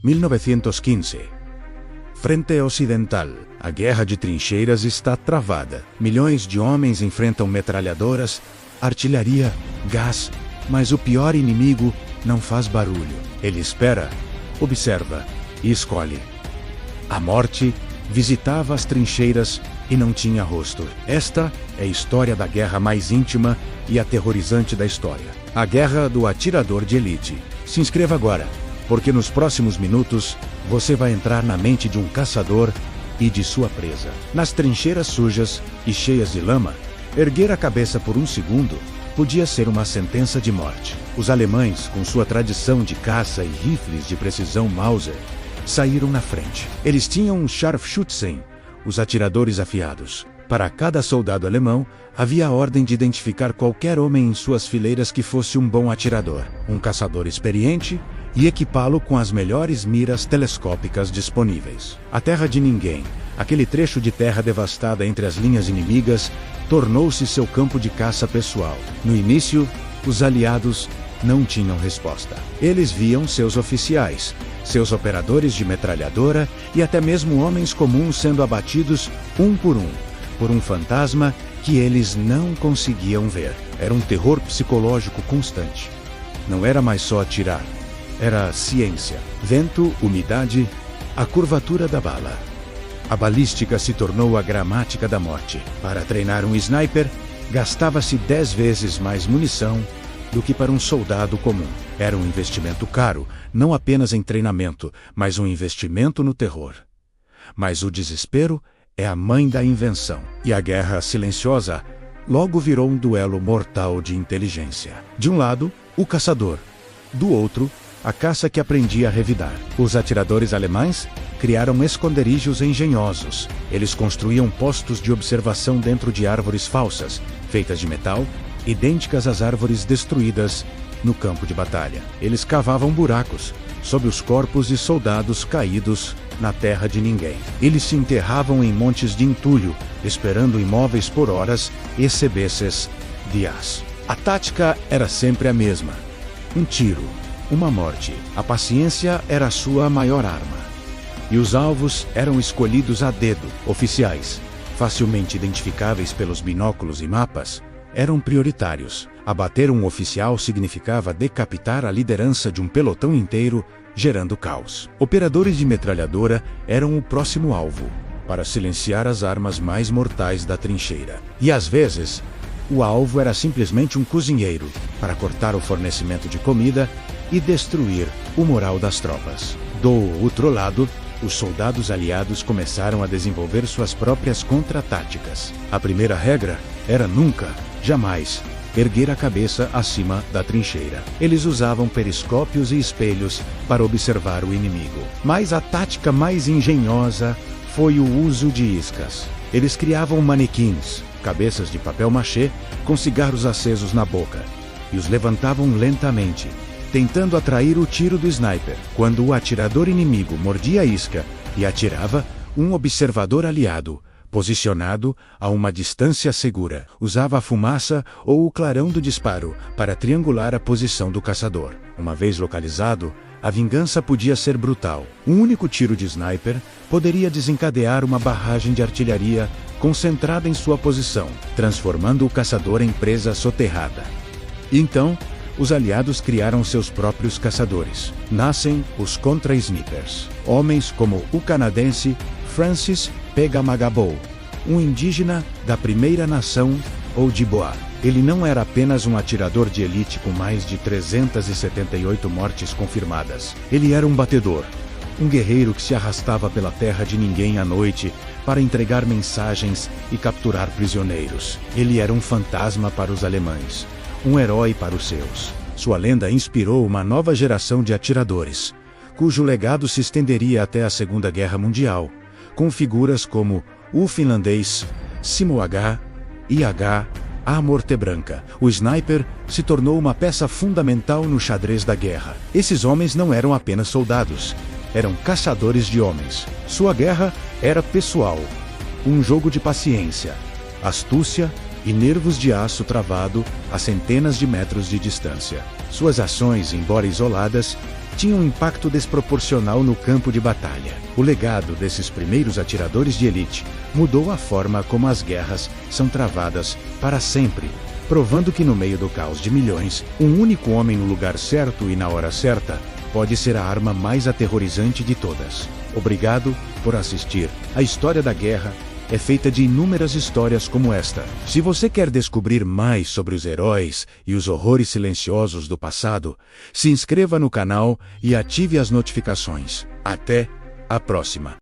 1915. Frente Ocidental. A guerra de trincheiras está travada. Milhões de homens enfrentam metralhadoras, artilharia, gás, mas o pior inimigo não faz barulho. Ele espera, observa e escolhe. A morte visitava as trincheiras e não tinha rosto. Esta é a história da guerra mais íntima e aterrorizante da história. A guerra do atirador de elite. Se inscreva agora, porque nos próximos minutos você vai entrar na mente de um caçador e de sua presa. Nas trincheiras sujas e cheias de lama, erguer a cabeça por um segundo podia ser uma sentença de morte. Os alemães, com sua tradição de caça e rifles de precisão Mauser, saíram na frente. Eles tinham um Scharfschützen, os atiradores afiados. Para cada soldado alemão, havia a ordem de identificar qualquer homem em suas fileiras que fosse um bom atirador, um caçador experiente, e equipá-lo com as melhores miras telescópicas disponíveis. A terra de ninguém, aquele trecho de terra devastada entre as linhas inimigas, tornou-se seu campo de caça pessoal. No início, os aliados não tinham resposta. Eles viam seus oficiais, seus operadores de metralhadora e até mesmo homens comuns sendo abatidos um por um fantasma que eles não conseguiam ver. Era um terror psicológico constante. Não era mais só atirar. Era ciência. Vento, umidade, a curvatura da bala. A balística se tornou a gramática da morte. Para treinar um sniper, gastava-se 10 vezes mais munição do que para um soldado comum. Era um investimento caro, não apenas em treinamento, mas um investimento no terror. Mas o desespero é a mãe da invenção. E a guerra silenciosa logo virou um duelo mortal de inteligência. De um lado, o caçador. Do outro, a caça que aprendia a revidar. Os atiradores alemães criaram esconderijos engenhosos. Eles construíam postos de observação dentro de árvores falsas, feitas de metal, idênticas às árvores destruídas no campo de batalha. Eles cavavam buracos sob os corpos de soldados caídos na terra de ninguém. Eles se enterravam em montes de entulho, esperando imóveis por horas e sebeces dias. A tática era sempre a mesma. Um tiro, uma morte. A paciência era a sua maior arma. E os alvos eram escolhidos a dedo. Oficiais, facilmente identificáveis pelos binóculos e mapas, eram prioritários. Abater um oficial significava decapitar a liderança de um pelotão inteiro, gerando caos. Operadores de metralhadora eram o próximo alvo, para silenciar as armas mais mortais da trincheira. E às vezes, o alvo era simplesmente um cozinheiro, para cortar o fornecimento de comida e destruir o moral das tropas. Do outro lado, os soldados aliados começaram a desenvolver suas próprias contra-táticas. A primeira regra era nunca, jamais, erguer a cabeça acima da trincheira. Eles usavam periscópios e espelhos para observar o inimigo. Mas a tática mais engenhosa foi o uso de iscas. Eles criavam manequins, cabeças de papel machê, com cigarros acesos na boca, e os levantavam lentamente, tentando atrair o tiro do sniper. Quando o atirador inimigo mordia a isca e atirava, um observador aliado, posicionado a uma distância segura, usava a fumaça ou o clarão do disparo para triangular a posição do caçador. Uma vez localizado, a vingança podia ser brutal. Um único tiro de sniper poderia desencadear uma barragem de artilharia concentrada em sua posição, transformando o caçador em presa soterrada. Então, os aliados criaram seus próprios caçadores. Nascem os contra-snipers. Homens como o canadense Francis Pegamagabo, um indígena da primeira nação Ojibwa. Ele não era apenas um atirador de elite com mais de 378 mortes confirmadas. Ele era um batedor, um guerreiro que se arrastava pela terra de ninguém à noite para entregar mensagens e capturar prisioneiros. Ele era um fantasma para os alemães, um herói para os seus. Sua lenda inspirou uma nova geração de atiradores, cujo legado se estenderia até a Segunda Guerra Mundial, com figuras como o finlandês Simo H, IH, a Morte Branca. O sniper se tornou uma peça fundamental no xadrez da guerra. Esses homens não eram apenas soldados, eram caçadores de homens. Sua guerra era pessoal, um jogo de paciência, astúcia e nervos de aço travado a centenas de metros de distância. Suas ações, embora isoladas, tinha um impacto desproporcional no campo de batalha. O legado desses primeiros atiradores de elite mudou a forma como as guerras são travadas para sempre, provando que no meio do caos de milhões, um único homem no lugar certo e na hora certa pode ser a arma mais aterrorizante de todas. Obrigado por assistir. A história da guerra é feita de inúmeras histórias como esta. Se você quer descobrir mais sobre os heróis e os horrores silenciosos do passado, se inscreva no canal e ative as notificações. Até a próxima!